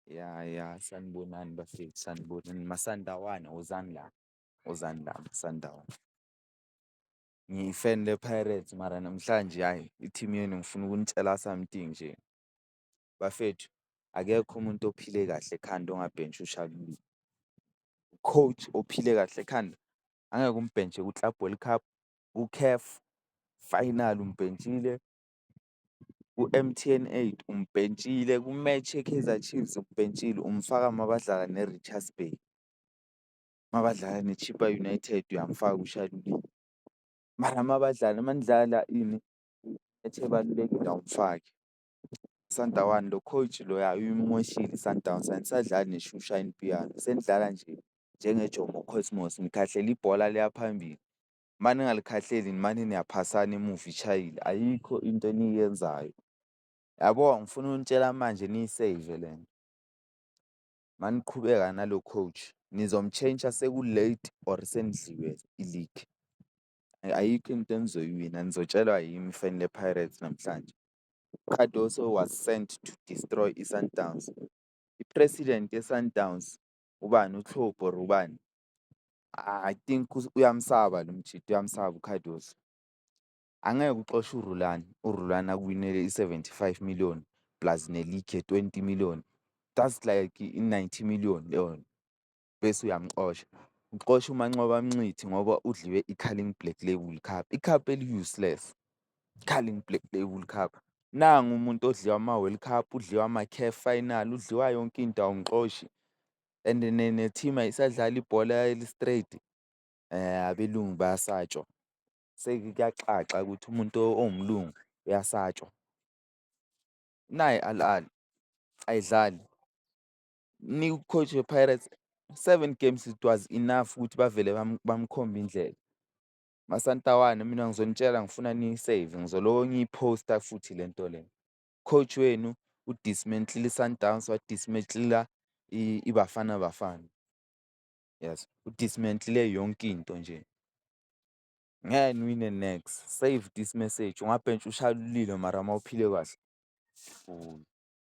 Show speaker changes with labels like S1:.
S1: Ya, sanibonani bafethu, sanibonani. Masandawana, wozani la, wozani la Masandawana. Ngiyifeni le-Pirates mara namhlanje hhayi i-team yenu ngifuna ukunitshela something nje. Bafethu, akekho umuntu ophile kahle ekhanda ongabhentshi uShalulile. Coach ophile kahle ekhanda angeke umbhenshe ku-Club World Cup, ku-CAF final umbhentshile, ku-M_T_N 8 umbhentshile, ku-match ye-Kaizer Chiefs umbhentshile, umfaka mabadlala ne-Richards Bay. Mabadlala ne-Chippa United uyamfaka uShalulile. Mara mabadlala manidlala ini match ebalulekile awumfaki. Sandawana lo coach loya uyimoshile i-Sundowns anisadlali ne-Shoeshine Piano, senidlala nje njengeJomo Cosmos nikhahlela ibhola liya phambili. Maningalikhahlela nimane niyaphasana emuva ishayile, ayikho into eniyenzayo. Yabo ngifuna ukunitshela manje niyi-save le nto. Maniqhubeka nalo coach nizomtshentsha seku-late or senidliwe i-league. Ayikho into enizoyiwina nizotshelwa yimi fani le-Pirates namhlanje. Cardoso was sent to destroy i-Sundowns. I-president ye-Sundowns ubani uThobho or ubani? I think uyamsaba lo mjidi, uyamsaba uCardoso. Angeke uxoshe uRhulani akuwinele i-75 million plus ne-league ye-20 million. That's like i-90 million leyo bese uyamxosha. Uxosha uManxoba Mncithi ngoba udliwe i-Carling Black Label Cup, icup eli-useless, Carling Black Label Cup. Nangu umuntu odliwa ama-World Cup, udliwa ama-CAF final, udliwa yonke into awumxoshi. And ne-team ayisadlali ibhola eli-straight. Abelungu bayasatshwa. Sekuyacaca ukuthi umuntu owumlungu uyasatshwa. Nayi Al Ahly ayidlali. Coach we-Pirates 7 games it was enough ukuthi bavele bamkhombe indlela. Masantawana mina ngizonitshela ngifuna niyi-save, ngizoloko ngiyiphosta futhi le nto le. Coach wenu udismantle i-Sundowns, wadismantle iBafana Bafana. Yes, udismantle yonke into nje. Ngeke niwine next. Save this message. Ungabhentshi uShalulile mara mawuphile kahle.